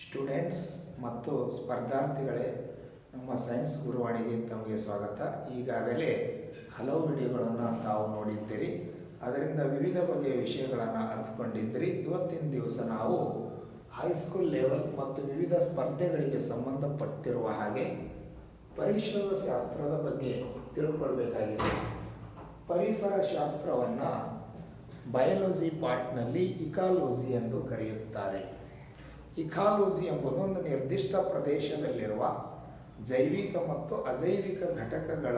Students ಮತ್ತು ಸ್ಪರ್ಧಾರ್ಥಿಗಳೇ, ನಮ್ಮ science ಗುರುವಾಣಿಗೆ ತಮಗೆ ಸ್ವಾಗತ. ಈಗಾಗಲೇ ಹಲವು ವಿಡಿಯೋಗಳನ್ನು ತಾವು ನೋಡಿದ್ದೀರಿ, ಅದರಿಂದ ವಿವಿಧ ಬಗೆಯ ವಿಷಯಗಳನ್ನು ಅರ್ಥಕೊಂಡಿದ್ದೀರಿ. ಇವತ್ತಿನ ದಿವಸ ನಾವು ಹೈಸ್ಕೂಲ್ ಲೆವೆಲ್ ಮತ್ತು ವಿವಿಧ ಸ್ಪರ್ಧೆಗಳಿಗೆ ಸಂಬಂಧಪಟ್ಟಿರುವ ಹಾಗೆ ಪರಿಸರ ಶಾಸ್ತ್ರದ ಬಗ್ಗೆ ತಿಳ್ಕೊಳ್ಬೇಕಾಗಿದೆ. ಪರಿಸರ ಶಾಸ್ತ್ರವನ್ನು ಬಯಾಲಜಿ ಪಾರ್ಟ್ನಲ್ಲಿ ಇಕಾಲಜಿ ಎಂದು ಕರೆಯುತ್ತಾರೆ. ಇಕಾಲಜಿ ಎಂಬುದು ಒಂದು ನಿರ್ದಿಷ್ಟ ಪ್ರದೇಶದಲ್ಲಿರುವ ಜೈವಿಕ ಮತ್ತು ಅಜೈವಿಕ ಘಟಕಗಳ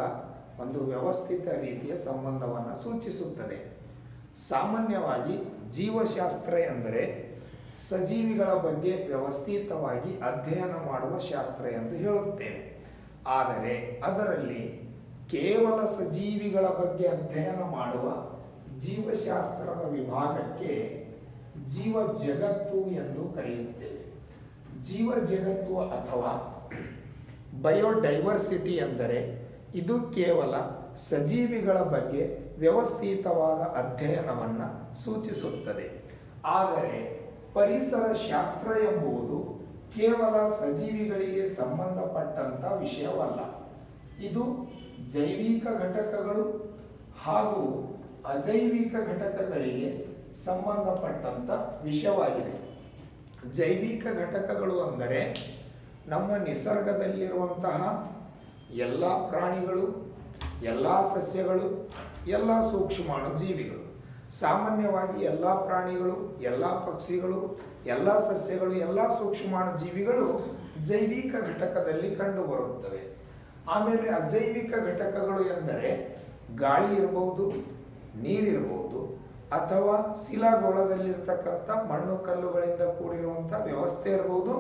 ಒಂದು ವ್ಯವಸ್ಥಿತ ರೀತಿಯ ಸಂಬಂಧವನ್ನು ಸೂಚಿಸುತ್ತದೆ. ಸಾಮಾನ್ಯವಾಗಿ ಜೀವಶಾಸ್ತ್ರ ಎಂದರೆ ಸಜೀವಿಗಳ ಬಗ್ಗೆ ವ್ಯವಸ್ಥಿತವಾಗಿ ಅಧ್ಯಯನ ಮಾಡುವ ಶಾಸ್ತ್ರ ಎಂದು ಹೇಳುತ್ತೇವೆ. ಆದರೆ ಅದರಲ್ಲಿ ಕೇವಲ ಸಜೀವಿಗಳ ಬಗ್ಗೆ ಅಧ್ಯಯನ ಮಾಡುವ ಜೀವಶಾಸ್ತ್ರದ ವಿಭಾಗಕ್ಕೆ ಜೀವ ಜಗತ್ತು ಎಂದು ಕರೆಯುತ್ತೇವೆ. ಜೀವ ಜಗತ್ತು ಅಥವಾ ಬಯೋಡೈವರ್ಸಿಟಿ ಎಂದರೆ ಇದು ಕೇವಲ ಸಜೀವಿಗಳ ಬಗ್ಗೆ ವ್ಯವಸ್ಥಿತವಾದ ಅಧ್ಯಯನವನ್ನು ಸೂಚಿಸುತ್ತದೆ. ಆದರೆ ಪರಿಸರ ಶಾಸ್ತ್ರ ಎಂಬುದು ಕೇವಲ ಸಜೀವಿಗಳಿಗೆ ಸಂಬಂಧಪಟ್ಟಂತ ವಿಷಯವಲ್ಲ. ಇದು ಜೈವಿಕ ಘಟಕಗಳು ಹಾಗೂ ಅಜೈವಿಕ ಘಟಕಗಳಿಗೆ ಸಂಬಂಧಪಟ್ಟಂತ ವಿಷಯವಾಗಿದೆ. ಜೈವಿಕ ಘಟಕಗಳು ಅಂದರೆ ನಮ್ಮ ನಿಸರ್ಗದಲ್ಲಿರುವಂತಹ ಎಲ್ಲ ಪ್ರಾಣಿಗಳು, ಎಲ್ಲ ಸಸ್ಯಗಳು, ಎಲ್ಲ ಸೂಕ್ಷ್ಮಾಣು ಜೀವಿಗಳು. ಸಾಮಾನ್ಯವಾಗಿ ಎಲ್ಲ ಪ್ರಾಣಿಗಳು, ಎಲ್ಲ ಪಕ್ಷಿಗಳು, ಎಲ್ಲ ಸಸ್ಯಗಳು, ಎಲ್ಲ ಸೂಕ್ಷ್ಮಾಣು ಜೀವಿಗಳು ಜೈವಿಕ ಘಟಕದಲ್ಲಿ ಕಂಡುಬರುತ್ತವೆ. ಆಮೇಲೆ ಅಜೈವಿಕ ಘಟಕಗಳು ಎಂದರೆ ಗಾಳಿ ಇರಬಹುದು, ನೀರಿರಬಹುದು, ಅಥವಾ ಶಿಲಾಗೋಳದಲ್ಲಿರ್ತಕ್ಕಂಥ ಮಣ್ಣು ಕಲ್ಲುಗಳಿಂದ ಕೂಡಿರುವಂಥ ವ್ಯವಸ್ಥೆ ಇರಬಹುದು,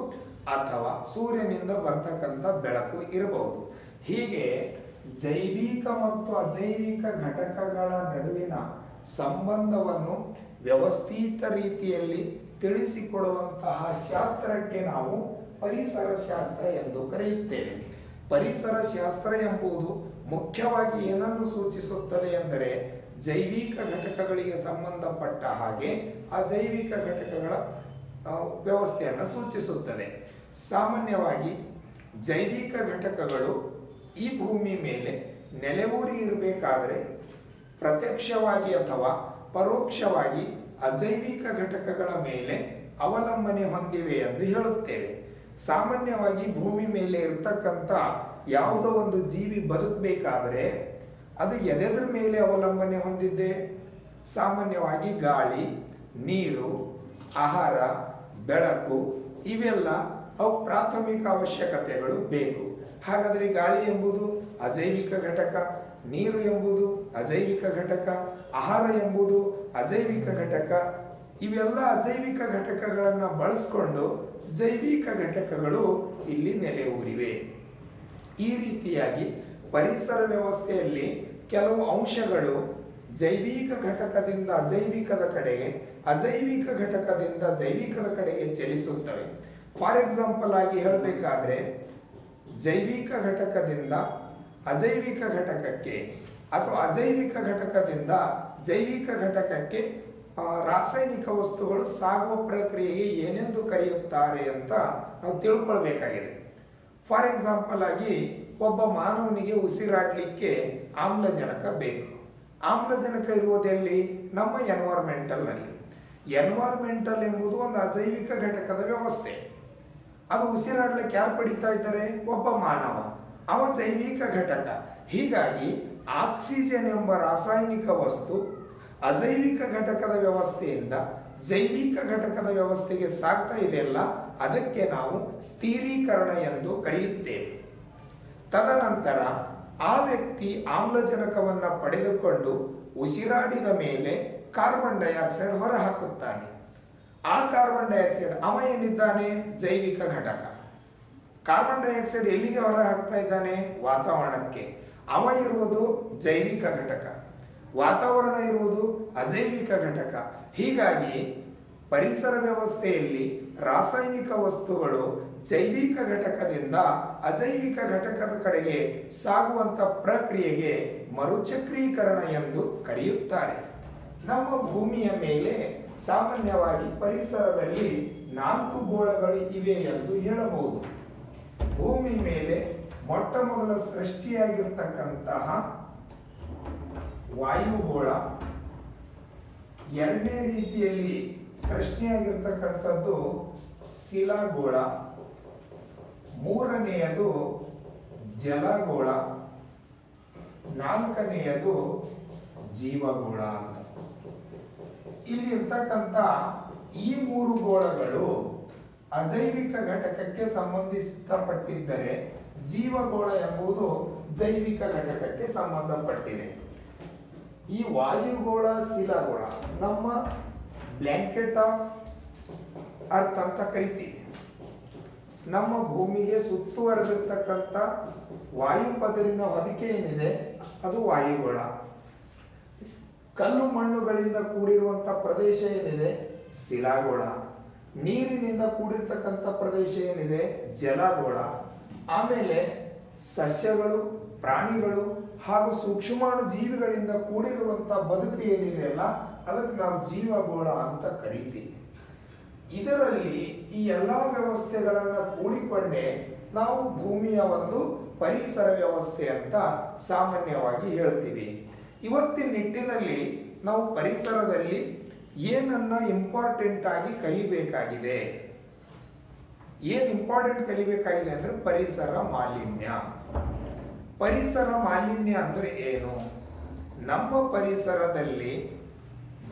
ಅಥವಾ ಸೂರ್ಯನಿಂದ ಬರ್ತಕ್ಕಂಥ ಬೆಳಕು ಇರಬಹುದು. ಹೀಗೆ ಜೈವಿಕ ಮತ್ತು ಅಜೈವಿಕ ಘಟಕಗಳ ನಡುವಿನ ಸಂಬಂಧವನ್ನು ವ್ಯವಸ್ಥಿತ ರೀತಿಯಲ್ಲಿ ತಿಳಿಸಿಕೊಡುವಂತಹ ಶಾಸ್ತ್ರಕ್ಕೆ ನಾವು ಪರಿಸರ ಶಾಸ್ತ್ರ ಎಂದು ಕರೆಯುತ್ತೇವೆ. ಪರಿಸರ ಶಾಸ್ತ್ರ ಎಂಬುದು ಮುಖ್ಯವಾಗಿ ಏನನ್ನು ಸೂಚಿಸುತ್ತದೆ ಎಂದರೆ ಜೈವಿಕ ಘಟಕಗಳಿಗೆ ಸಂಬಂಧಪಟ್ಟ ಹಾಗೆ ಅಜೈವಿಕ ಘಟಕಗಳ ವ್ಯವಸ್ಥೆಯನ್ನು ಸೂಚಿಸುತ್ತದೆ. ಸಾಮಾನ್ಯವಾಗಿ ಜೈವಿಕ ಘಟಕಗಳು ಈ ಭೂಮಿ ಮೇಲೆ ನೆಲೆಯೂರಿ ಇರಬೇಕಾದರೆ ಪ್ರತ್ಯಕ್ಷವಾಗಿ ಅಥವಾ ಪರೋಕ್ಷವಾಗಿ ಅಜೈವಿಕ ಘಟಕಗಳ ಮೇಲೆ ಅವಲಂಬನೆ ಹೊಂದಿವೆ ಎಂದು ಹೇಳುತ್ತೇವೆ. ಸಾಮಾನ್ಯವಾಗಿ ಭೂಮಿ ಮೇಲೆ ಇರತಕ್ಕಂಥ ಯಾವುದೋ ಒಂದು ಜೀವಿ ಬದುಕಬೇಕಾದರೆ ಅದು ಎದೆದ್ರ ಮೇಲೆ ಅವಲಂಬನೆ ಹೊಂದಿದೆ. ಸಾಮಾನ್ಯವಾಗಿ ಗಾಳಿ, ನೀರು, ಆಹಾರ, ಬೆಳಕು ಇವೆಲ್ಲ ಅವು ಪ್ರಾಥಮಿಕ ಅವಶ್ಯಕತೆಗಳು ಬೇಕು. ಹಾಗಾದರೆ ಗಾಳಿ ಎಂಬುದು ಅಜೈವಿಕ ಘಟಕ, ನೀರು ಎಂಬುದು ಅಜೈವಿಕ ಘಟಕ, ಆಹಾರ ಎಂಬುದು ಅಜೈವಿಕ ಘಟಕ. ಇವೆಲ್ಲ ಅಜೈವಿಕ ಘಟಕಗಳನ್ನು ಬಳಸಿಕೊಂಡು ಜೈವಿಕ ಘಟಕಗಳು ಇಲ್ಲಿ ನೆಲೆಯೂರಿವೆ. ಈ ರೀತಿಯಾಗಿ ಪರಿಸರ ವ್ಯವಸ್ಥೆಯಲ್ಲಿ ಕೆಲವು ಅಂಶಗಳು ಜೈವಿಕ ಘಟಕದಿಂದ ಅಜೈವಿಕದ ಕಡೆಗೆ, ಅಜೈವಿಕ ಘಟಕದಿಂದ ಜೈವಿಕದ ಕಡೆಗೆ ಚಲಿಸುತ್ತವೆ. ಫಾರ್ ಎಕ್ಸಾಂಪಲ್ ಆಗಿ ಹೇಳಬೇಕಾದ್ರೆ ಜೈವಿಕ ಘಟಕದಿಂದ ಅಜೈವಿಕ ಘಟಕಕ್ಕೆ ಅಥವಾ ಅಜೈವಿಕ ಘಟಕದಿಂದ ಜೈವಿಕ ಘಟಕಕ್ಕೆ ರಾಸಾಯನಿಕ ವಸ್ತುಗಳು ಸಾಗುವ ಪ್ರಕ್ರಿಯೆಗೆ ಏನೆಂದು ಕರೆಯುತ್ತಾರೆ ಅಂತ ನಾವು ತಿಳ್ಕೊಳ್ಬೇಕಾಗಿದೆ. ಫಾರ್ ಎಕ್ಸಾಂಪಲ್ ಆಗಿ ಒಬ್ಬ ಮಾನವನಿಗೆ ಉಸಿರಾಡಲಿಕ್ಕೆ ಆಮ್ಲಜನಕ ಬೇಕು. ಆಮ್ಲಜನಕ ಇರುವುದೆಲ್ಲಿ? ನಮ್ಮ ಎನ್ವೈರ್ಮೆಂಟಲ್ ನಲ್ಲಿ. ಎನ್ವೈರ್ಮೆಂಟಲ್ ಎಂಬುದು ಒಂದು ಅಜೈವಿಕ ಘಟಕದ ವ್ಯವಸ್ಥೆ. ಅದು ಉಸಿರಾಡ್ಲಿಕ್ಕೆ ಯಾರು ಪಡಿತಾ ಇದ್ದಾರೆ? ಒಬ್ಬ ಮಾನವ, ಅವ ಜೈವಿಕ ಘಟಕ. ಹೀಗಾಗಿ ಆಕ್ಸಿಜನ್ ಎಂಬ ರಾಸಾಯನಿಕ ವಸ್ತು ಅಜೈವಿಕ ಘಟಕದ ವ್ಯವಸ್ಥೆಯಿಂದ ಜೈವಿಕ ಘಟಕದ ವ್ಯವಸ್ಥೆಗೆ ಸಾಗ್ತಾ ಇದೆಯಲ್ಲ, ಅದಕ್ಕೆ ನಾವು ಸ್ಥಿರೀಕರಣ ಎಂದು ಕರೆಯುತ್ತೇವೆ. ತದನಂತರ ಆ ವ್ಯಕ್ತಿ ಆಮ್ಲಜನಕವನ್ನ ಪಡೆದುಕೊಂಡು ಉಸಿರಾಡಿದ ಮೇಲೆ ಕಾರ್ಬನ್ ಡೈಆಕ್ಸೈಡ್ ಹೊರ ಹಾಕುತ್ತಾನೆ. ಆ ಕಾರ್ಬನ್ ಡೈಆಕ್ಸೈಡ್ ಅವ ಏನಿದ್ದಾನೆ? ಜೈವಿಕ ಘಟಕ. ಕಾರ್ಬನ್ ಡೈಆಕ್ಸೈಡ್ ಎಲ್ಲಿಗೆ ಹೊರ ಹಾಕ್ತಾ ಇದ್ದಾನೆ? ವಾತಾವರಣಕ್ಕೆ. ಅವ ಇರುವುದು ಜೈವಿಕ ಘಟಕ, ವಾತಾವರಣ ಇರುವುದು ಅಜೈವಿಕ ಘಟಕ. ಹೀಗಾಗಿ ಪರಿಸರ ವ್ಯವಸ್ಥೆಯಲ್ಲಿ ರಾಸಾಯನಿಕ ವಸ್ತುಗಳು ಜೈವಿಕ ಘಟಕದಿಂದ ಅಜೈವಿಕ ಘಟಕದ ಕಡೆಗೆ ಸಾಗುವಂತ ಪ್ರಕ್ರಿಯೆಗೆ ಮರುಚಕ್ರೀಕರಣ ಎಂದು ಕರೆಯುತ್ತಾರೆ. ನಮ್ಮ ಭೂಮಿಯ ಮೇಲೆ ಸಾಮಾನ್ಯವಾಗಿ ಪರಿಸರದಲ್ಲಿ 4 ಗೋಳಗಳು ಇವೆ ಎಂದು ಹೇಳಬಹುದು. ಭೂಮಿ ಮೇಲೆ ಮೊಟ್ಟ ಮೊದಲ ಸೃಷ್ಟಿಯಾಗಿರ್ತಕ್ಕಂತಹ ವಾಯುಗೋಳ, ಎರಡನೇ ರೀತಿಯಲ್ಲಿ ಸೃಷ್ಟಿಯಾಗಿರ್ತಕ್ಕಂಥದ್ದು ಶಿಲಾಗೋಳ, ಮೂರನೆಯದು ಜಲಗೋಳ, ನಾಲ್ಕನೆಯದು ಜೀವಗೋಳ ಅಂತ. ಇಲ್ಲಿ ಇರ್ತಕ್ಕಂಥ ಈ 3 ಗೋಳಗಳು ಅಜೈವಿಕ ಘಟಕಕ್ಕೆ ಸಂಬಂಧಿಸಲ್ಪಟ್ಟಿದ್ದರೆ ಜೀವಗೋಳ ಎಂಬುದು ಜೈವಿಕ ಘಟಕಕ್ಕೆ ಸಂಬಂಧಪಟ್ಟಿದೆ. ಈ ವಾಯುಗೋಳ, ಶಿಲಾಗೋಳ ನಮ್ಮ ಬ್ಲ್ಯಾಂಕೆಟ್ ಆಫ್ ಅರ್ತ್ ಅಂತ ಕರಿತೀವಿ. ನಮ್ಮ ಭೂಮಿಗೆ ಸುತ್ತುವರೆದಿರ್ತಕ್ಕಂಥ ವಾಯುಪದರಿನ ಹೊದಿಕೆ ಏನಿದೆ ಅದು ವಾಯುಗೋಳ. ಕಲ್ಲು ಮಣ್ಣುಗಳಿಂದ ಕೂಡಿರುವಂತ ಪ್ರದೇಶ ಏನಿದೆ ಶಿಲಾಗೋಳ. ನೀರಿನಿಂದ ಕೂಡಿರ್ತಕ್ಕಂಥ ಪ್ರದೇಶ ಏನಿದೆ ಜಲಗೋಳ. ಆಮೇಲೆ ಸಸ್ಯಗಳು, ಪ್ರಾಣಿಗಳು ಹಾಗೂ ಸೂಕ್ಷ್ಮಾಣು ಜೀವಿಗಳಿಂದ ಕೂಡಿರುವಂತಹ ಬದುಕು ಏನಿದೆ ಅಲ್ಲ ಅದಕ್ಕೆ ನಾವು ಜೀವಗೋಳ ಅಂತ ಕರಿತೀವಿ. ಇದರಲ್ಲಿ ಈ ಎಲ್ಲಾ ವ್ಯವಸ್ಥೆಗಳನ್ನ ಕೂಡಿಕೊಂಡೇ ನಾವು ಭೂಮಿಯ ಒಂದು ಪರಿಸರ ವ್ಯವಸ್ಥೆ ಅಂತ ಸಾಮಾನ್ಯವಾಗಿ ಹೇಳ್ತೀವಿ. ಇವತ್ತಿನ ನಿಟ್ಟಿನಲ್ಲಿ ನಾವು ಪರಿಸರದಲ್ಲಿ ಏನನ್ನ ಇಂಪಾರ್ಟೆಂಟ್ ಆಗಿ ಕಲಿಬೇಕಾಗಿದೆ, ಏನ್ ಇಂಪಾರ್ಟೆಂಟ್ ಕಲಿಬೇಕಾಗಿದೆ ಅಂದ್ರೆ ಪರಿಸರ ಮಾಲಿನ್ಯ. ಪರಿಸರ ಮಾಲಿನ್ಯ ಅಂದ್ರೆ ಏನು? ನಮ್ಮ ಪರಿಸರದಲ್ಲಿ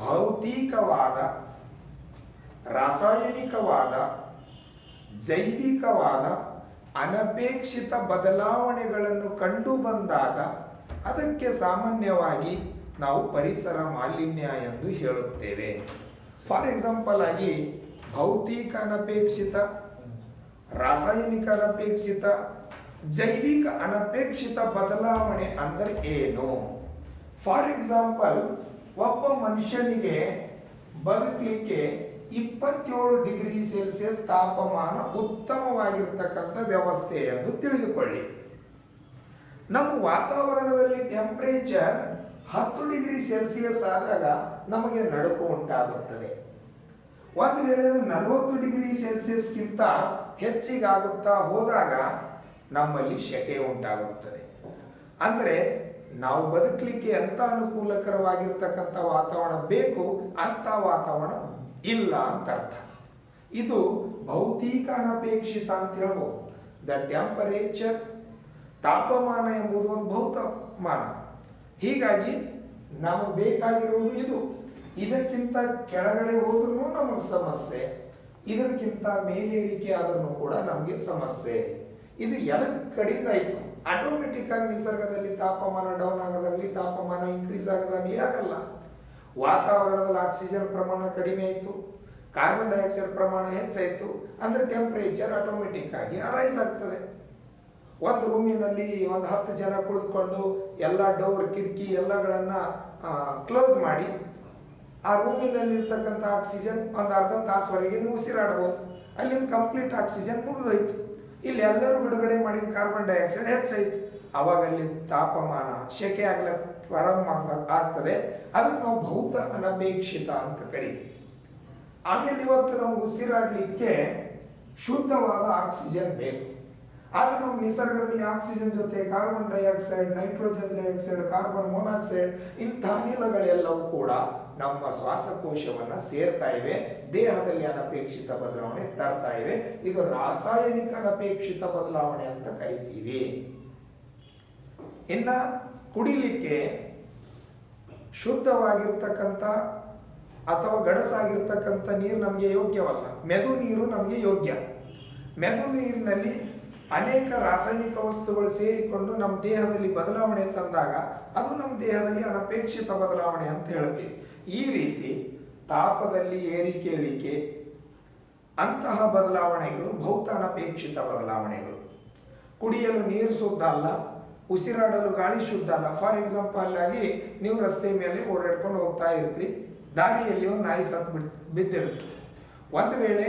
ಭೌತಿಕವಾದ, ರಾಸಾಯನಿಕವಾದ, ಜೈವಿಕವಾದ ಅನಪೇಕ್ಷಿತ ಬದಲಾವಣೆಗಳನ್ನು ಕಂಡು ಬಂದಾಗ ಅದಕ್ಕೆ ಸಾಮಾನ್ಯವಾಗಿ ನಾವು ಪರಿಸರ ಮಾಲಿನ್ಯ ಎಂದು ಹೇಳುತ್ತೇವೆ. ಫಾರ್ ಎಕ್ಸಾಂಪಲ್ ಆಗಿ ಭೌತಿಕ ಅನಪೇಕ್ಷಿತ, ರಾಸಾಯನಿಕ ಅನಪೇಕ್ಷಿತ, ಜೈವಿಕ ಅನಪೇಕ್ಷಿತ ಬದಲಾವಣೆ ಅಂದ್ರೆ ಏನು? ಫಾರ್ ಎಕ್ಸಾಂಪಲ್, ಒಬ್ಬ ಮನುಷ್ಯನಿಗೆ ಬದುಕಲಿಕ್ಕೆ 27 ಡಿಗ್ರಿ ಸೆಲ್ಸಿಯಸ್ ತಾಪಮಾನ ಉತ್ತಮವಾಗಿರ್ತಕ್ಕಂಥ ವ್ಯವಸ್ಥೆ ಎಂದು ತಿಳಿದುಕೊಳ್ಳಿ. ನಮ್ಮ ವಾತಾವರಣದಲ್ಲಿ ಟೆಂಪರೇಚರ್ 10 ಡಿಗ್ರಿ ಸೆಲ್ಸಿಯಸ್ ಆದಾಗ ನಮಗೆ ನಡುಕು ಉಂಟಾಗುತ್ತದೆ. ಒಂದು ವೇಳೆ 40 ಡಿಗ್ರಿ ಸೆಲ್ಸಿಯಸ್ಗಿಂತ ಹೆಚ್ಚಿಗಾಗುತ್ತಾ ಹೋದಾಗ ನಮ್ಮಲ್ಲಿ ಶೆಕೆ ಉಂಟಾಗುತ್ತದೆ. ಅಂದ್ರೆ ನಾವು ಬದುಕಲಿಕ್ಕೆ ಎಂತ ಅನುಕೂಲಕರವಾಗಿರ್ತಕ್ಕಂಥ ವಾತಾವರಣ ಬೇಕು ಅಂತ ವಾತಾವರಣ ಇಲ್ಲ ಅಂತ ಅರ್ಥ. ಇದು ಭೌತಿಕ ಅನಪೇಕ್ಷಿತ ಅಂತ ಹೇಳ್ಬೋದು. ದ ಟೆಂಪರೇಚರ್, ತಾಪಮಾನ ಎಂಬುದು ಒಂದು ಭೌತಮಾನ. ಹೀಗಾಗಿ ನಮಗೆ ಬೇಕಾಗಿರುವುದು ಇದು. ಇದಕ್ಕಿಂತ ಕೆಳಗಡೆ ಹೋದ್ರೂ ನಮಗೆ ಸಮಸ್ಯೆ, ಇದಕ್ಕಿಂತ ಮೇಲೇರಿಕೆ ಆದ್ರೂ ಕೂಡ ನಮಗೆ ಸಮಸ್ಯೆ. ಇದು ಎಲ್ಲ ಕಡೆಯಿಂದ ಆಯ್ತು. ಆಟೋಮೆಟಿಕ್ ಆಗಿ ನಿಸರ್ಗದಲ್ಲಿ ತಾಪಮಾನ ಡೌನ್ ಆಗೋದಾಗ್ಲಿ, ತಾಪಮಾನ ಇನ್ಕ್ರೀಸ್ ಆಗೋದಾಗ್ಲಿ ಆಗಲ್ಲ. ವಾತಾವರಣದಲ್ಲಿ ಆಕ್ಸಿಜನ್ ಪ್ರಮಾಣ ಕಡಿಮೆ ಆಯ್ತು, ಕಾರ್ಬನ್ ಡೈಆಕ್ಸೈಡ್ ಪ್ರಮಾಣ ಹೆಚ್ಚಾಯ್ತು ಅಂದ್ರೆ ಟೆಂಪರೇಚರ್ ಆಟೋಮೆಟಿಕ್ ಆಗಿ ರೈಸ್ ಆಗ್ತದೆ. ಒಂದು ರೂಮಿನಲ್ಲಿ ಒಂದು 10 ಜನ ಕುಳಿತುಕೊಂಡು ಎಲ್ಲ ಡೋರ್, ಕಿಟಕಿ ಎಲ್ಲಗಳನ್ನ ಕ್ಲೋಸ್ ಮಾಡಿ ಆ ರೂಮಿನಲ್ಲಿ ಇರ್ತಕ್ಕಂಥ ಆಕ್ಸಿಜನ್ ಒಂದು ಅರ್ಧ ತಾಸುವರೆಗೆ ನೀವು ಉಸಿರಾಡಬಹುದು. ಅಲ್ಲಿಂದ ಕಂಪ್ಲೀಟ್ ಆಕ್ಸಿಜನ್ ಮುಗಿದೋಯ್ತು. ಇಲ್ಲಿ ಎಲ್ಲರೂ ಬಿಡುಗಡೆ ಮಾಡಿದ ಕಾರ್ಬನ್ ಡೈಆಕ್ಸೈಡ್ ಹೆಚ್ಚಾಯ್ತು. ಅವಾಗ ಅಲ್ಲಿ ತಾಪಮಾನ ಶೆಕೆ ಆಗ್ತದೆ. ಅದಕ್ಕೆ ನಾವು ಭೌತ ಅನಪೇಕ್ಷಿತ ಅಂತ ಕರಿತೀವಿ. ಆಮೇಲೆ ಇವತ್ತು ನಮ್ಗೆ ಉಸಿರಾಡ್ಲಿಕ್ಕೆ ಶುದ್ಧವಾದ ಆಕ್ಸಿಜನ್ ಬೇಕು. ಆಗ ನಾವು ನಿಸರ್ಗದಲ್ಲಿ ಆಕ್ಸಿಜನ್ ಜೊತೆ carbon dioxide, nitrogen dioxide, carbon monoxide ಇಂಥ ಅನಿಲಗಳೆಲ್ಲವೂ ಕೂಡ ನಮ್ಮ ಶ್ವಾಸಕೋಶವನ್ನ ಸೇರ್ತಾ ಇವೆ, ದೇಹದಲ್ಲಿ ಅನಪೇಕ್ಷಿತ ಬದಲಾವಣೆ ತರ್ತಾ ಇವೆ. ಇದು ರಾಸಾಯನಿಕ ಅನಪೇಕ್ಷಿತ ಬದಲಾವಣೆ ಅಂತ ಕರಿತೀವಿ. ಇನ್ನ ಕುಡಿಲಿಕ್ಕೆ ಶುದ್ಧವಾಗಿರ್ತಕ್ಕಂಥ ಅಥವಾ ಗಡಸಾಗಿರ್ತಕ್ಕಂಥ ನೀರು ನಮಗೆ ಯೋಗ್ಯವಲ್ಲ. ಮೆದು ನೀರು ನಮಗೆ ಯೋಗ್ಯ. ಮೆದು ನೀರಿನಲ್ಲಿ ಅನೇಕ ರಾಸಾಯನಿಕ ವಸ್ತುಗಳು ಸೇರಿಕೊಂಡು ನಮ್ಮ ದೇಹದಲ್ಲಿ ಬದಲಾವಣೆ ತಂದಾಗ ಅದು ನಮ್ಮ ದೇಹದಲ್ಲಿ ಅನಪೇಕ್ಷಿತ ಬದಲಾವಣೆ ಅಂತ ಹೇಳ್ತೀವಿ. ಈ ರೀತಿ ತಾಪದಲ್ಲಿ ಏರಿಕೆ ಇಳಿಕೆ ಅಂತಹ ಬದಲಾವಣೆಗಳು ಭೌತ ಅನಪೇಕ್ಷಿತ ಬದಲಾವಣೆಗಳು. ಕುಡಿಯಲು ನೀರು ಶುದ್ಧ ಅಲ್ಲ, ಉಸಿರಾಡಲು ಗಾಳಿ ಶುದ್ಧ ಅಲ್ಲ. ಫಾರ್ ಎಕ್ಸಾಂಪಲ್ ಆಗಿ ನೀವು ರಸ್ತೆ ಮೇಲೆ ಓಡಾಡ್ಕೊಂಡು ಹೋಗ್ತಾ ಇರ್ತೀರಿ, ದಾರಿಯಲ್ಲಿ ಒಂದು ನಾಯಿ ಸತ್ತು ಬಿದ್ದಿರುತ್ತೆ. ಒಂದು ವೇಳೆ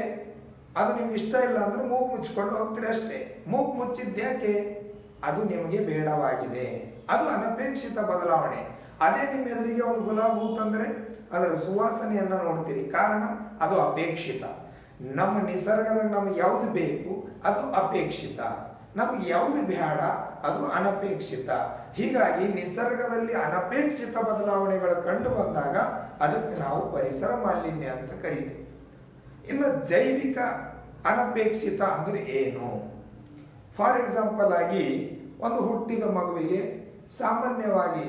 ಅದು ನಿಮ್ಗೆ ಇಷ್ಟ ಇಲ್ಲ ಅಂದ್ರೆ ಮೂಗು ಮುಚ್ಕೊಂಡು ಹೋಗ್ತೀರಿ ಅಷ್ಟೇ. ಮೂಗು ಮುಚ್ಚಿದ್ಯಾಕೆ? ಅದು ನಿಮಗೆ ಬೇಡವಾಗಿದೆ, ಅದು ಅನಪೇಕ್ಷಿತ ಬದಲಾವಣೆ. ಅದೇ ನಿಮ್ಮ ಎದುರಿಗೆ ಒಂದು ಗುಲಾಬ್ ಹೂ ತಂದ್ರೆ ಅದರ ಸುವಾಸನೆಯನ್ನ ನೋಡ್ತೀರಿ, ಕಾರಣ ಅದು ಅಪೇಕ್ಷಿತ. ನಮ್ಮ ನಿಸರ್ಗದಾಗ ನಮಗೆ ಯಾವುದು ಬೇಕು ಅದು ಅಪೇಕ್ಷಿತ, ನಮಗೆ ಯಾವುದು ಬೇಡ ಅದು ಅನಪೇಕ್ಷಿತ. ಹೀಗಾಗಿ ನಿಸರ್ಗದಲ್ಲಿ ಅನಪೇಕ್ಷಿತ ಬದಲಾವಣೆಗಳು ಕಂಡು ಬಂದಾಗ ಅದಕ್ಕೆ ನಾವು ಪರಿಸರ ಮಾಲಿನ್ಯ ಅಂತ ಕರಿತೀವಿ. ಇನ್ನು ಜೈವಿಕ ಅನಪೇಕ್ಷಿತ ಅಂದ್ರೆ ಏನು? ಫಾರ್ ಎಕ್ಸಾಂಪಲ್ ಆಗಿ ಒಂದು ಹುಟ್ಟಿದ ಮಗುವಿಗೆ ಸಾಮಾನ್ಯವಾಗಿ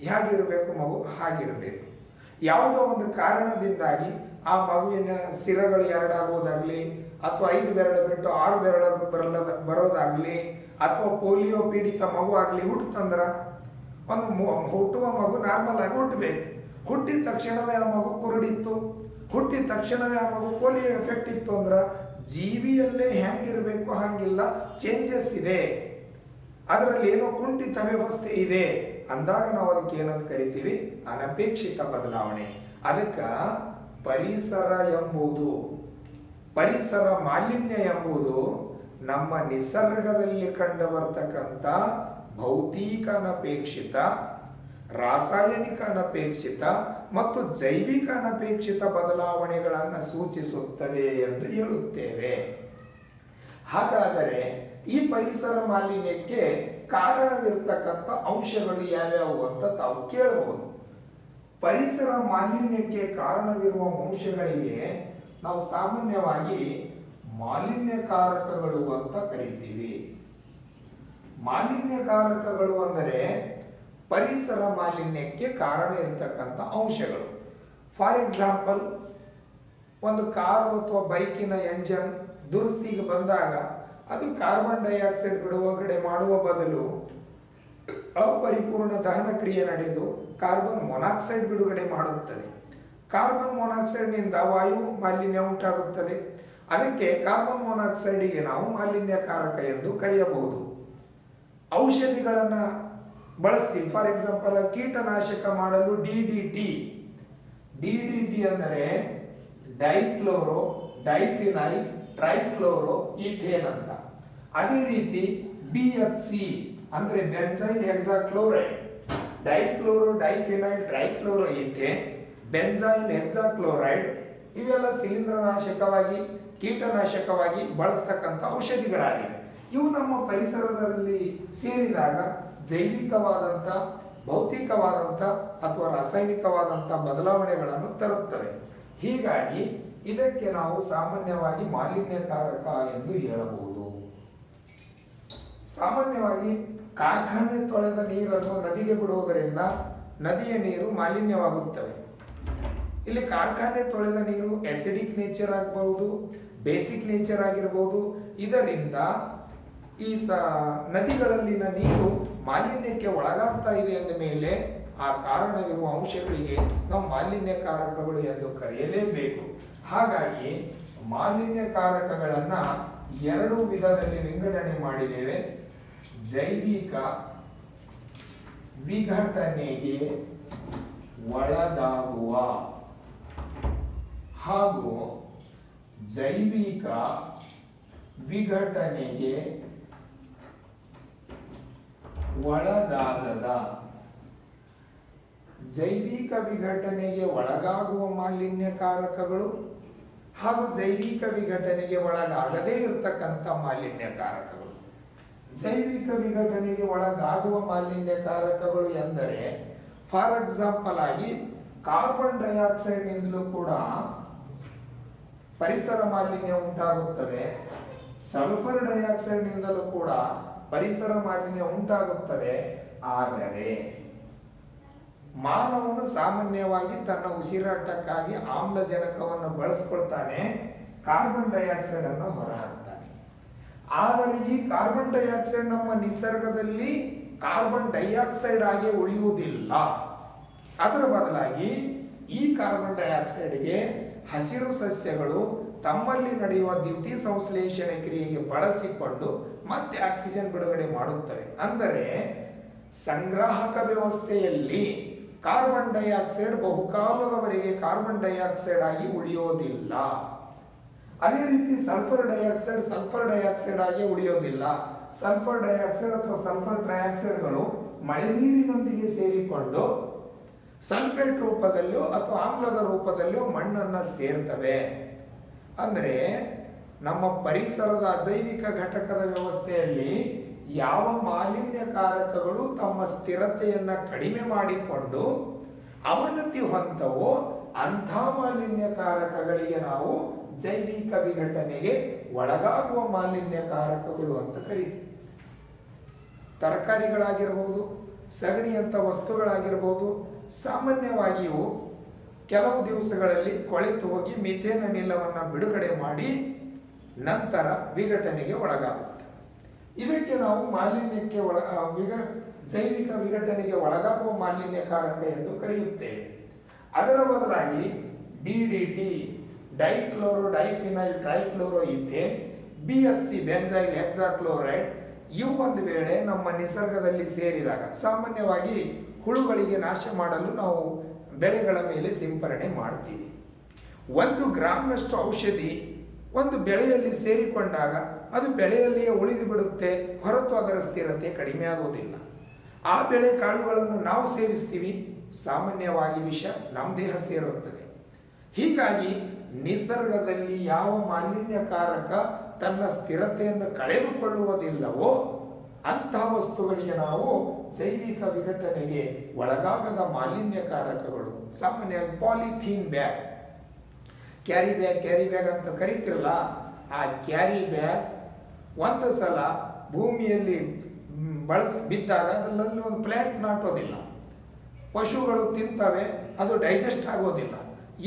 ಹೇಗಿರಬೇಕು ಮಗು ಹಾಗಿರಬೇಕು. ಯಾವುದೋ ಒಂದು ಕಾರಣದಿಂದಾಗಿ ಆ ಮಗುವಿನ ಸಿರಗಳು ಎರಡಾಗುವುದಾಗ್ಲಿ, ಅಥವಾ 5 ಬೆರಳು ಬಿಟ್ಟು 6 ಬೆರಳು ಬರೋದಾಗ್ಲಿ, ಅಥವಾ ಪೋಲಿಯೋ ಪೀಡಿತ ಮಗು ಆಗ್ಲಿ ಹುಟ್ಟುತ್ತಂದ್ರ ಒಂದು ಹುಟ್ಟುವ ಮಗು ನಾರ್ಮಲ್ ಆಗಿ ಹುಟ್ಟಬೇಕು. ಹುಟ್ಟಿದ ತಕ್ಷಣವೇ ಆ ಮಗು ಕುರುಡಿತ್ತು, ಹುಟ್ಟಿದ ತಕ್ಷಣವೇ ಆ ಮಗು ಪೋಲಿಯೋ ಎಫೆಕ್ಟ್ ಇತ್ತು ಅಂದ್ರ ಜೀವಿಯಲ್ಲೇ ಹೆಂಗಿರ್ಬೇಕು ಹಂಗಿಲ್ಲ, ಚೇಂಜಸ್ ಇದೆ, ಅದರಲ್ಲಿ ಏನೋ ಕುಂಠಿತ ವ್ಯವಸ್ಥೆ ಇದೆ ಅಂದಾಗ ನಾವು ಅದಕ್ಕೆ ಏನಂತ ಕರಿತೀವಿ? ಅನಪೇಕ್ಷಿತ ಬದಲಾವಣೆ. ಅದಕ್ಕ ಪರಿಸರ ಎಂಬುದು, ಪರಿಸರ ಮಾಲಿನ್ಯ ಎಂಬುದು ನಮ್ಮ ನಿಸರ್ಗದಲ್ಲಿ ಕಂಡು ಬರ್ತಕ್ಕಂಥ ಭೌತಿಕ ಅನಪೇಕ್ಷಿತ, ರಾಸಾಯನಿಕ ಅನಪೇಕ್ಷಿತ ಮತ್ತು ಜೈವಿಕ ಅನಪೇಕ್ಷಿತ ಬದಲಾವಣೆಗಳನ್ನು ಸೂಚಿಸುತ್ತದೆ ಎಂದು ಹೇಳುತ್ತೇವೆ. ಹಾಗಾದರೆ ಈ ಪರಿಸರ ಮಾಲಿನ್ಯಕ್ಕೆ ಕಾರಣವಿರ್ತಕ್ಕಂಥ ಅಂಶಗಳು ಯಾವ್ಯಾವು ಅಂತ ತಾವು ಕೇಳಬಹುದು. ಪರಿಸರ ಮಾಲಿನ್ಯಕ್ಕೆ ಕಾರಣವಿರುವ ಅಂಶಗಳಿಗೆ ನಾವು ಸಾಮಾನ್ಯವಾಗಿ ಮಾಲಿನ್ಯಕಾರಕಗಳು ಅಂತ ಕರಿತೀವಿ. ಮಾಲಿನ್ಯಕಾರಕಗಳು ಅಂದರೆ ಪರಿಸರ ಮಾಲಿನ್ಯಕ್ಕೆ ಕಾರಣ ಇರತಕ್ಕಂಥ ಅಂಶಗಳು. ಫಾರ್ ಎಕ್ಸಾಂಪಲ್, ಒಂದು ಕಾರು ಅಥವಾ ಬೈಕಿನ ಎಂಜನ್ ದುರಸ್ತಿಗೆ ಬಂದಾಗ ಅದು ಕಾರ್ಬನ್ ಡೈಆಕ್ಸೈಡ್ ಬಿಡುಗಡೆ ಮಾಡುವ ಬದಲು ಅಪರಿಪೂರ್ಣ ದಹನ ಕ್ರಿಯೆ ನಡೆದು ಕಾರ್ಬನ್ ಮೊನಾಕ್ಸೈಡ್ ಬಿಡುಗಡೆ ಮಾಡುತ್ತದೆ. ಕಾರ್ಬನ್ ಮೊನಾಕ್ಸೈಡ್ನಿಂದ ವಾಯು ಮಾಲಿನ್ಯ ಉಂಟಾಗುತ್ತದೆ. ಅದಕ್ಕೆ ಕಾರ್ಬನ್ ಮೊನಾಕ್ಸೈಡಿಗೆ ನಾವು ಮಾಲಿನ್ಯಕಾರಕ ಎಂದು ಕರೆಯಬಹುದು. ಔಷಧಿಗಳನ್ನು ಬಳಸ್ತೀವಿ. ಫಾರ್ ಎಕ್ಸಾಂಪಲ್, ಕೀಟನಾಶಕ ಮಾಡಲು ಡಿಡಿಟಿ ಅಂದರೆ ಡೈಕ್ಲೋರೋ ಡೈಫಿನೈಲ್ ಟ್ರೈಕ್ಲೋರೋ ಈಥೇನ್ ಅಂತ. ಅದೇ ರೀತಿ BFC ಅಂದ್ರೆ ಬೆಂಜೈಲ್ ಹೆಕ್ಸಾಕ್ಲೋರೈಡ್, ಡೈಕ್ಲೋರೋ ಡೈಫಿನೈಲ್ ಟ್ರೈಕ್ಲೋರೋ ಈಥೇನ್, ಬೆಂಜೈಲ್ ಹೆಕ್ಸಾಕ್ಲೋರೈಡ್ ಇವೆಲ್ಲ ಶಿಲೀಂಧ್ರನಾಶಕವಾಗಿ, ಕೀಟನಾಶಕವಾಗಿ ಬಳಸ್ತಕ್ಕಂಥ ಔಷಧಿಗಳಾಗಿವೆ. ಇವು ನಮ್ಮ ಪರಿಸರದಲ್ಲಿ ಸೇರಿದಾಗ ಜೈವಿಕವಾದಂಥ, ಭೌತಿಕವಾದಂಥ ಅಥವಾ ರಾಸಾಯನಿಕವಾದಂಥ ಬದಲಾವಣೆಗಳನ್ನು ತರುತ್ತವೆ. ಹೀಗಾಗಿ ಇದಕ್ಕೆ ನಾವು ಸಾಮಾನ್ಯವಾಗಿ ಮಾಲಿನ್ಯಕಾರಕ ಎಂದು ಹೇಳಬಹುದು. ಸಾಮಾನ್ಯವಾಗಿ ಕಾರ್ಖಾನೆ ತೊಳೆದ ನೀರನ್ನು ನದಿಗೆ ಬಿಡುವುದರಿಂದ ನದಿಯ ನೀರು ಮಾಲಿನ್ಯವಾಗುತ್ತವೆ. ಇಲ್ಲಿ ಕಾರ್ಖಾನೆ ತೊಳೆದ ನೀರು ಅಸಿಡಿಕ್ ನೇಚರ್ ಆಗಬಹುದು, ಬೇಸಿಕ್ ನೇಚರ್ ಆಗಿರಬಹುದು. ಇದರಿಂದ ಈ ನದಿಗಳಲ್ಲಿನ ನೀರು ಮಾಲಿನ್ಯಕ್ಕೆ ಒಳಗಾಗ್ತಾ ಇದೆ ಅಂದ ಮೇಲೆ ಆ ಕಾರಣವಿರುವ ಅಂಶಗಳಿಗೆ ನಾವು ಮಾಲಿನ್ಯಕಾರಕಗಳು ಎಂದು ಕರೆಯಲೇಬೇಕು. ಹಾಗಾಗಿ ಮಾಲಿನ್ಯಕಾರಕಗಳನ್ನ 2 ವಿಧದಲ್ಲಿ ವಿಂಗಡಣೆ ಮಾಡಿದ್ದೇವೆ. ಜೈವಿಕ ವಿಘಟನೆಗೆ ಒಳಗಾಗುವ ಹಾಗೂ ಜೈವಿಕ ವಿಘಟನೆಗೆ ಒಳಗಾಗದ. ಜೈವಿಕ ವಿಘಟನೆಗೆ ಒಳಗಾಗುವ ಮಾಲಿನ್ಯಕಾರಕಗಳು ಹಾಗೂ ಜೈವಿಕ ವಿಘಟನೆಗೆ ಒಳಗಾಗದೇ ಇರತಕ್ಕಂಥ ಮಾಲಿನ್ಯಕಾರಕಗಳು. ಜೈವಿಕ ವಿಘಟನೆಗೆ ಒಳಗಾಗುವ ಮಾಲಿನ್ಯಕಾರಕಗಳು ಎಂದರೆ, ಫಾರ್ ಎಕ್ಸಾಂಪಲ್ ಆಗಿ ಕಾರ್ಬನ್ ಡೈಆಕ್ಸೈಡ್ ನಿಂದಲೂ ಕೂಡ ಪರಿಸರ ಮಾಲಿನ್ಯ ಉಂಟಾಗುತ್ತದೆ. ಸಲ್ಫರ್ ಡೈಆಕ್ಸೈಡ್ ನಿಂದಲೂ ಕೂಡ ಪರಿಸರ ಮಾಲಿನ್ಯ ಉಂಟಾಗುತ್ತದೆ. ಆದರೆ ಮಾನವನು ಸಾಮಾನ್ಯವಾಗಿ ತನ್ನ ಉಸಿರಾಟಕ್ಕಾಗಿ ಆಮ್ಲಜನಕವನ್ನು ಬಳಸ್ಕೊಳ್ತಾನೆ, ಕಾರ್ಬನ್ ಡೈಆಕ್ಸೈಡ್ ಅನ್ನು ಹೊರಹಾಕ್ತಾನೆ. ಆದರೆ ಈ ಕಾರ್ಬನ್ ಡೈಆಕ್ಸೈಡ್ ನಮ್ಮ ನಿಸರ್ಗದಲ್ಲಿ ಕಾರ್ಬನ್ ಡೈಆಕ್ಸೈಡ್ ಆಗಿ ಉಳಿಯುವುದಿಲ್ಲ. ಅದರ ಬದಲಾಗಿ ಈ ಕಾರ್ಬನ್ ಡೈಆಕ್ಸೈಡ್ಗೆ ಹಸಿರು ಸಸ್ಯಗಳು ತಮ್ಮಲ್ಲಿ ನಡೆಯುವ ದ್ಯುತಿ ಸಂಶ್ಲೇಷಣೆ ಕ್ರಿಯೆಗೆ ಬಳಸಿಕೊಂಡು ಮತ್ತೆ ಆಕ್ಸಿಜನ್ ಬಿಡುಗಡೆ ಮಾಡುತ್ತವೆ. ಅಂದರೆ ಸಂಗ್ರಾಹಕ ವ್ಯವಸ್ಥೆಯಲ್ಲಿ ಕಾರ್ಬನ್ ಡೈಆಕ್ಸೈಡ್ ಬಹುಕಾಲದವರೆಗೆ ಕಾರ್ಬನ್ ಡೈಆಕ್ಸೈಡ್ ಆಗಿ ಉಳಿಯೋದಿಲ್ಲ. ಅದೇ ರೀತಿ ಸಲ್ಫರ್ ಡೈಆಕ್ಸೈಡ್ ಆಗಿ ಉಳಿಯೋದಿಲ್ಲ. ಸಲ್ಫರ್ ಡೈಆಕ್ಸೈಡ್ ಅಥವಾ ಸಲ್ಫರ್ ಟ್ರೈಆಕ್ಸೈಡ್ಗಳು ಮಳೆ ನೀರಿನೊಂದಿಗೆ ಸೇರಿಕೊಂಡು ಸಲ್ಫೇಟ್ ರೂಪದಲ್ಲೋ ಅಥವಾ ಆಮ್ಲದ ರೂಪದಲ್ಲೋ ಮಣ್ಣನ್ನ ಸೇರ್ತವೆ. ಅಂದರೆ ನಮ್ಮ ಪರಿಸರದ ಅಜೈವಿಕ ಘಟಕದ ವ್ಯವಸ್ಥೆಯಲ್ಲಿ ಯಾವ ಮಾಲಿನ್ಯಕಾರಕಗಳು ತಮ್ಮ ಸ್ಥಿರತೆಯನ್ನು ಕಡಿಮೆ ಮಾಡಿಕೊಂಡು ಅವನತಿ ಹೊಂದವೋ ಅಂಥ ಮಾಲಿನ್ಯಕಾರಕಗಳಿಗೆ ನಾವು ಜೈವಿಕ ವಿಘಟನೆಗೆ ಒಳಗಾಗುವ ಮಾಲಿನ್ಯಕಾರಕಗಳು ಅಂತ ಕರೀತೀವಿ. ತರಕಾರಿಗಳಾಗಿರ್ಬೋದು, ಸಗಣಿಯಂಥ ವಸ್ತುಗಳಾಗಿರ್ಬೋದು, ಸಾಮಾನ್ಯವಾಗಿಯೂ ಕೆಲವು ದಿವಸಗಳಲ್ಲಿ ಕೊಳೆತು ಹೋಗಿ ಮಿಥೇನ್ ಅನಿಲವನ್ನು ಬಿಡುಗಡೆ ಮಾಡಿ ನಂತರ ವಿಘಟನೆಗೆ ಒಳಗಾಗುತ್ತೆ. ಇದಕ್ಕೆ ನಾವು ಮಾಲಿನ್ಯಕ್ಕೆ ಜೈವಿಕ ವಿಘಟನೆಗೆ ಒಳಗಾಗುವ ಮಾಲಿನ್ಯಕಾರಕ ಎಂದು ಕರೆಯುತ್ತೇವೆ. ಅದರ ಬದಲಾಗಿ DDT, dichloro diphenyl trichloro ethane, BHC benzyl hexachloride ಇವು ಒಂದು ವೇಳೆ ನಮ್ಮ ನಿಸರ್ಗದಲ್ಲಿ ಸೇರಿದಾಗ ಸಾಮಾನ್ಯವಾಗಿ ಹುಳುಗಳಿಗೆ ನಾಶ ಮಾಡಲು ನಾವು ಬೆಳೆಗಳ ಮೇಲೆ ಸಿಂಪರಣೆ ಮಾಡ್ತೀವಿ. 1 ಗ್ರಾಂನಷ್ಟು ಔಷಧಿ ಒಂದು ಬೆಳೆಯಲ್ಲಿ ಸೇರಿಕೊಂಡಾಗ ಅದು ಬೆಳೆಯಲ್ಲಿಯೇ ಉಳಿದು ಬಿಡುತ್ತೆ ಹೊರತು ಅದರ ಸ್ಥಿರತೆ ಕಡಿಮೆ ಆಗೋದಿಲ್ಲ. ಆ ಬೆಳೆ ಕಾಳುಗಳನ್ನು ನಾವು ಸೇವಿಸ್ತೀವಿ, ಸಾಮಾನ್ಯವಾಗಿ ವಿಷ ನಮ್ಮ ದೇಹ ಸೇರುತ್ತದೆ. ಹೀಗಾಗಿ ನಿಸರ್ಗದಲ್ಲಿ ಯಾವ ಮಾಲಿನ್ಯಕಾರಕ ತನ್ನ ಸ್ಥಿರತೆಯನ್ನು ಕಳೆದುಕೊಳ್ಳುವುದಿಲ್ಲವೋ ಅಂತಹ ವಸ್ತುಗಳಿಗೆ ನಾವು ಜೈವಿಕ ವಿಘಟನೆಗೆ ಒಳಗಾಗದ ಮಾಲಿನ್ಯಕಾರಕಗಳು. ಸಾಮಾನ್ಯವಾಗಿ ಪಾಲಿಥೀನ್ ಬ್ಯಾಗ್, ಕ್ಯಾರಿ ಬ್ಯಾಗ್ ಅಂತ ಕರಿತಿರಲ್ಲ, ಆ ಕ್ಯಾರಿ ಬ್ಯಾಗ್ ಒಂದು ಸಲ ಭೂಮಿಯಲ್ಲಿ ಬಿದ್ದಾಗ ಅದರಲ್ಲಿ ಒಂದು ಪ್ಲಾಂಟ್ ನಾಟೋದಿಲ್ಲ, ಪಶುಗಳು ತಿಂತವೆ, ಅದು ಡೈಜೆಸ್ಟ್ ಆಗೋದಿಲ್ಲ,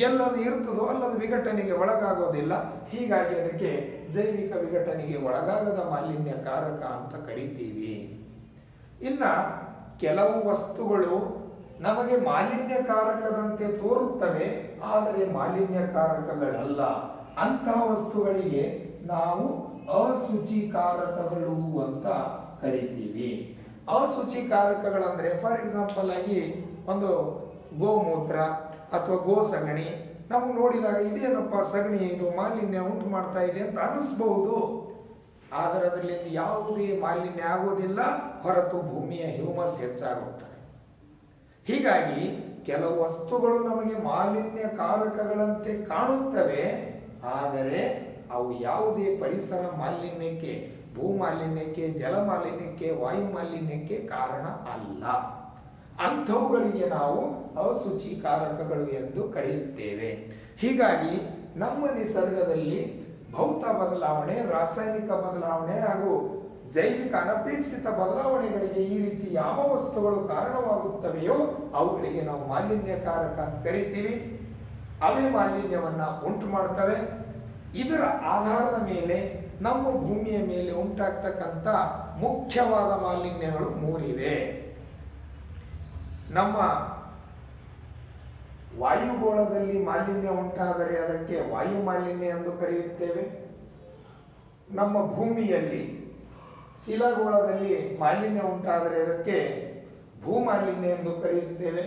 ಎಲ್ಲದು ಇರ್ತದೋ ಅಲ್ಲದು ವಿಘಟನೆಗೆ ಒಳಗಾಗೋದಿಲ್ಲ. ಹೀಗಾಗಿ ಅದಕ್ಕೆ ಜೈವಿಕ ವಿಘಟನೆಗೆ ಒಳಗಾಗದ ಮಾಲಿನ್ಯಕಾರಕ ಅಂತ ಕರಿತೀವಿ. ಇನ್ನ ಕೆಲವು ವಸ್ತುಗಳು ನಮಗೆ ಮಾಲಿನ್ಯಕಾರಕದಂತೆ ತೋರುತ್ತವೆ, ಆದರೆ ಮಾಲಿನ್ಯಕಾರಕಗಳಲ್ಲ. ಅಂತಹ ವಸ್ತುಗಳಿಗೆ ನಾವು ಅಶುಚಿಕಾರಕಗಳು ಅಂತ ಕರಿತೀವಿ. ಅಶುಚಿಕಾರಕಗಳಂದ್ರೆ ಫಾರ್ ಎಕ್ಸಾಂಪಲ್ ಆಗಿ ಒಂದು ಗೋಮೂತ್ರ ಅಥವಾ ಗೋ ಸಗಣಿ ನಮ್ಗೆ ನೋಡಿದಾಗ ಇದೇನಪ್ಪ ಸಗಣಿ, ಇದು ಮಾಲಿನ್ಯ ಉಂಟು ಮಾಡ್ತಾ ಇದೆ ಅಂತ ಅನಿಸ್ಬಹುದು, ಆದರೆ ಅದರಲ್ಲಿ ಯಾವುದೇ ಮಾಲಿನ್ಯ ಆಗೋದಿಲ್ಲ ಹೊರತು ಭೂಮಿಯ ಹ್ಯೂಮಸ್ ಹೆಚ್ಚಾಗುತ್ತದೆ. ಹೀಗಾಗಿ ಕೆಲವು ವಸ್ತುಗಳು ನಮಗೆ ಮಾಲಿನ್ಯಕಾರಕಗಳಂತೆ ಕಾಣುತ್ತವೆ, ಆದರೆ ಅವು ಯಾವುದೇ ಪರಿಸರ ಮಾಲಿನ್ಯಕ್ಕೆ, ಭೂ ಮಾಲಿನ್ಯಕ್ಕೆ, ಜಲ ಮಾಲಿನ್ಯಕ್ಕೆ, ವಾಯು ಮಾಲಿನ್ಯಕ್ಕೆ ಕಾರಣ ಅಲ್ಲ. ಅಂಥವುಗಳಿಗೆ ನಾವು ಅಶುಚಿಕಾರಕಗಳು ಎಂದು ಕರೆಯುತ್ತೇವೆ. ಹೀಗಾಗಿ ನಮ್ಮ ನಿಸರ್ಗದಲ್ಲಿ ಭೌತ ಬದಲಾವಣೆ, ರಾಸಾಯನಿಕ ಬದಲಾವಣೆ ಹಾಗೂ ಜೈವಿಕ ಅನಪೇಕ್ಷಿತ ಬದಲಾವಣೆಗಳಿಗೆ ಈ ರೀತಿ ಯಾವ ವಸ್ತುಗಳು ಕಾರಣವಾಗುತ್ತವೆಯೋ ಅವುಗಳಿಗೆ ನಾವು ಮಾಲಿನ್ಯಕಾರಕ ಅಂತ ಕರಿತೀವಿ. ಅವೇ ಮಾಲಿನ್ಯವನ್ನ ಉಂಟು ಮಾಡ್ತವೆ. ಇದರ ಆಧಾರದ ಮೇಲೆ ನಮ್ಮ ಭೂಮಿಯ ಮೇಲೆ ಉಂಟಾಗ್ತಕ್ಕಂಥ ಮುಖ್ಯವಾದ ಮಾಲಿನ್ಯಗಳು 3 ಇವೆ. ನಮ್ಮ ವಾಯುಗೋಳದಲ್ಲಿ ಮಾಲಿನ್ಯ ಉಂಟಾದರೆ ಅದಕ್ಕೆ ವಾಯು ಮಾಲಿನ್ಯ ಎಂದು ಕರೆಯುತ್ತೇವೆ. ನಮ್ಮ ಭೂಮಿಯಲ್ಲಿ ಶಿಲಾಗೋಳದಲ್ಲಿ ಮಾಲಿನ್ಯ ಉಂಟಾದರೆ ಅದಕ್ಕೆ ಭೂಮಾಲಿನ್ಯ ಎಂದು ಕರೆಯುತ್ತೇವೆ.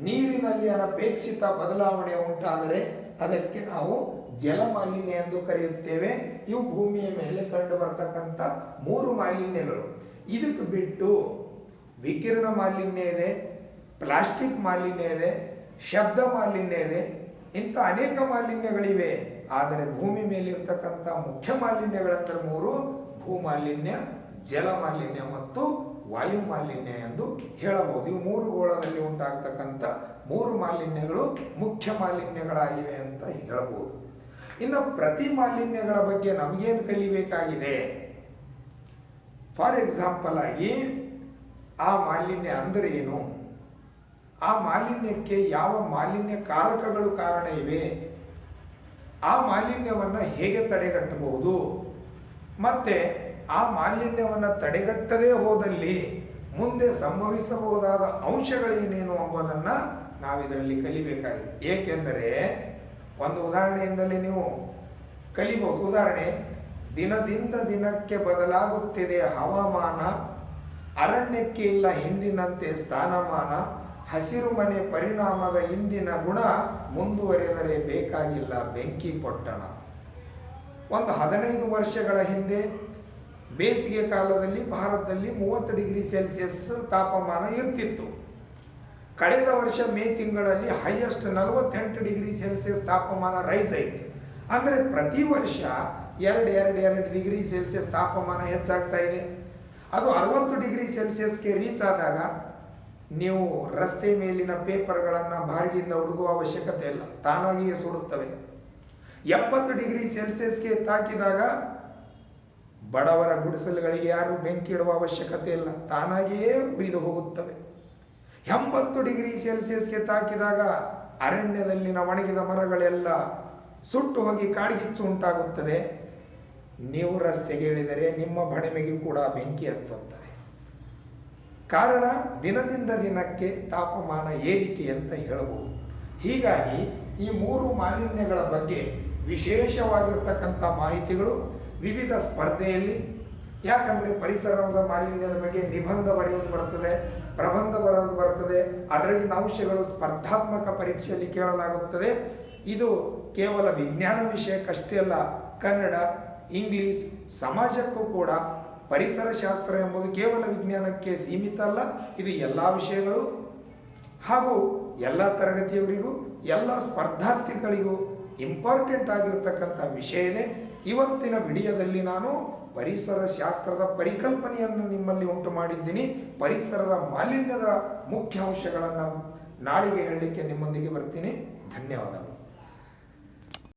ನೀರಿನಲ್ಲಿ ಅನಪೇಕ್ಷಿತ ಬದಲಾವಣೆ ಉಂಟಾದರೆ ಅದಕ್ಕೆ ನಾವು ಜಲಮಾಲಿನ್ಯ ಎಂದು ಕರೆಯುತ್ತೇವೆ. ಇವು ಭೂಮಿಯ ಮೇಲೆ ಕಂಡು ಬರ್ತಕ್ಕಂಥ 3 ಮಾಲಿನ್ಯಗಳು. ಇದಕ್ಕೆ ಬಿಟ್ಟು ವಿಕಿರಣ ಮಾಲಿನ್ಯ ಇದೆ, ಪ್ಲಾಸ್ಟಿಕ್ ಮಾಲಿನ್ಯ ಇದೆ, ಶಬ್ದ ಮಾಲಿನ್ಯ ಇದೆ, ಇಂಥ ಅನೇಕ ಮಾಲಿನ್ಯಗಳಿವೆ. ಆದರೆ ಭೂಮಿ ಮೇಲೆ ಇರ್ತಕ್ಕಂಥ ಮುಖ್ಯ ಮಾಲಿನ್ಯಗಳಂದ್ರೆ 3: ಭೂ ಮಾಲಿನ್ಯ, ಜಲ ಮಾಲಿನ್ಯ ಮತ್ತು ವಾಯು ಮಾಲಿನ್ಯ ಎಂದು ಹೇಳಬಹುದು. ಇವು 3 ಗೋಳದಲ್ಲಿ ಉಂಟಾಗ್ತಕ್ಕಂಥ 3 ಮಾಲಿನ್ಯಗಳು ಮುಖ್ಯ ಮಾಲಿನ್ಯಗಳಾಗಿವೆ ಅಂತ ಹೇಳಬಹುದು. ಇನ್ನು ಪ್ರತಿ ಮಾಲಿನ್ಯಗಳ ಬಗ್ಗೆ ನಮಗೇನು ಕಲಿಬೇಕಾಗಿದೆ? ಫಾರ್ ಎಕ್ಸಾಂಪಲ್ ಆಗಿ ಆ ಮಾಲಿನ್ಯ ಅಂದರೆ ಏನು, ಆ ಮಾಲಿನ್ಯಕ್ಕೆ ಯಾವ ಮಾಲಿನ್ಯ ಕಾರಕಗಳು ಕಾರಣ ಇವೆ, ಆ ಮಾಲಿನ್ಯವನ್ನು ಹೇಗೆ ತಡೆಗಟ್ಟಬಹುದು, ಮತ್ತೆ ಆ ಮಾಲಿನ್ಯವನ್ನು ತಡೆಗಟ್ಟದೇ ಹೋದಲ್ಲಿ ಮುಂದೆ ಸಂಭವಿಸಬಹುದಾದ ಅಂಶಗಳೇನೇನು ಎಂಬುದನ್ನು ನಾವಿದರಲ್ಲಿ ಕಲಿಬೇಕಾಗಿದೆ. ಏಕೆಂದರೆ ಒಂದು ಉದಾಹರಣೆಯಿಂದಲೇ ನೀವು ಕಲಿಬಹುದು. ಉದಾಹರಣೆ, ದಿನದಿಂದ ದಿನಕ್ಕೆ ಬದಲಾಗುತ್ತಿದೆ ಹವಾಮಾನ, ಅರಣ್ಯಕ್ಕೆ ಇಲ್ಲ ಹಿಂದಿನಂತೆ ಸ್ಥಾನಮಾನ, ಹಸಿರು ಮನೆ ಪರಿಣಾಮದ ಇಂದಿನ ಗುಣ, ಮುಂದುವರೆದರೆ ಬೇಕಾಗಿಲ್ಲ ಬೆಂಕಿ ಪೊಟ್ಟಣ. ಒಂದು 15 ವರ್ಷಗಳ ಹಿಂದೆ ಬೇಸಿಗೆ ಕಾಲದಲ್ಲಿ ಭಾರತದಲ್ಲಿ 30 ಡಿಗ್ರಿ ಸೆಲ್ಸಿಯಸ್ ತಾಪಮಾನ ಇರ್ತಿತ್ತು. ಕಳೆದ ವರ್ಷ ಮೇ ತಿಂಗಳಲ್ಲಿ ಹೈಯೆಸ್ಟ್ 48 ಡಿಗ್ರಿ ಸೆಲ್ಸಿಯಸ್ ತಾಪಮಾನ ರೈಸ್ ಆಯಿತು. ಅಂದರೆ ಪ್ರತಿ ವರ್ಷ 2 ಡಿಗ್ರಿ ಸೆಲ್ಸಿಯಸ್ ತಾಪಮಾನ ಹೆಚ್ಚಾಗ್ತಾ ಇದೆ. ಅದು 60 ಡಿಗ್ರಿ ಸೆಲ್ಸಿಯಸ್ಗೆ ರೀಚ್ ಆದಾಗ ನೀವು ರಸ್ತೆ ಮೇಲಿನ ಪೇಪರ್ಗಳನ್ನು ಬಾರಿಗೆಯಿಂದ ಹುಡುಗುವ ಅವಶ್ಯಕತೆ ಇಲ್ಲ, ತಾನಾಗಿಯೇ ಸುಡುತ್ತವೆ. 70 ಡಿಗ್ರಿ ಸೆಲ್ಸಿಯಸ್ಗೆ ತಾಕಿದಾಗ ಬಡವರ ಗುಡಿಸಲುಗಳಿಗೆ ಯಾರು ಬೆಂಕಿ ಇಡುವ ಅವಶ್ಯಕತೆ ಇಲ್ಲ, ತಾನಾಗಿಯೇ ಉರಿದು ಹೋಗುತ್ತವೆ. 80 ಡಿಗ್ರಿ ಸೆಲ್ಸಿಯಸ್ಗೆ ತಾಕಿದಾಗ ಅರಣ್ಯದಲ್ಲಿನ ಒಣಗಿದ ಮರಗಳೆಲ್ಲ ಸುಟ್ಟು ಹೋಗಿ ಕಾಡ್ಗಿಚ್ಚು ಉಂಟಾಗುತ್ತದೆ. ನೀವು ರಸ್ತೆಗೆ ಇಳಿದರೆ ನಿಮ್ಮ ಬಣಮೆಗೆ ಕೂಡ ಬೆಂಕಿ ಹತ್ತುತ್ತದೆ. ಕಾರಣ ದಿನದಿಂದ ದಿನಕ್ಕೆ ತಾಪಮಾನ ಏರಿಕೆ ಅಂತ ಹೇಳಬಹುದು. ಹೀಗಾಗಿ ಈ 3 ಮಾಲಿನ್ಯಗಳ ಬಗ್ಗೆ ವಿಶೇಷವಾಗಿರ್ತಕ್ಕಂಥ ಮಾಹಿತಿಗಳು ವಿವಿಧ ಸ್ಪರ್ಧೆಯಲ್ಲಿ, ಯಾಕಂದರೆ ಪರಿಸರದ ಮಾಲಿನ್ಯದ ಬಗ್ಗೆ ನಿಬಂಧ ಬರೆಯೋದು ಬರ್ತದೆ, ಪ್ರಬಂಧ ಬರೆಯೋದು ಬರ್ತದೆ, ಅದರಲ್ಲಿನ ಅಂಶಗಳು ಸ್ಪರ್ಧಾತ್ಮಕ ಪರೀಕ್ಷೆಯಲ್ಲಿ ಕೇಳಲಾಗುತ್ತದೆ. ಇದು ಕೇವಲ ವಿಜ್ಞಾನ ವಿಷಯಕ್ಕಷ್ಟೇ ಅಲ್ಲ, ಕನ್ನಡ, ಇಂಗ್ಲಿಷ್, ಸಮಾಜಕ್ಕೂ ಕೂಡ ಪರಿಸರ ಶಾಸ್ತ್ರ ಎಂಬುದು ಕೇವಲ ವಿಜ್ಞಾನಕ್ಕೆ ಸೀಮಿತ ಅಲ್ಲ, ಇದು ಎಲ್ಲ ವಿಷಯಗಳು ಹಾಗೂ ಎಲ್ಲ ತರಗತಿಯವರಿಗೂ ಎಲ್ಲ ಸ್ಪರ್ಧಾರ್ಥಿಗಳಿಗೂ ಇಂಪಾರ್ಟೆಂಟ್ ಆಗಿರ್ತಕ್ಕಂಥ ವಿಷಯ ಇದೆ. ಇವತ್ತಿನ ವಿಡಿಯೋದಲ್ಲಿ ನಾನು ಪರಿಸರ ಶಾಸ್ತ್ರದ ಪರಿಕಲ್ಪನೆಯನ್ನು ನಿಮ್ಮಲ್ಲಿ ಉಂಟು ಮಾಡಿದ್ದೀನಿ. ಪರಿಸರದ ಮಾಲಿನ್ಯದ ಮುಖ್ಯ ಅಂಶಗಳನ್ನು ನಾಳೆಗೆ ಹೇಳಲಿಕ್ಕೆ ನಿಮ್ಮೊಂದಿಗೆ ಬರ್ತೀನಿ. ಧನ್ಯವಾದಗಳು.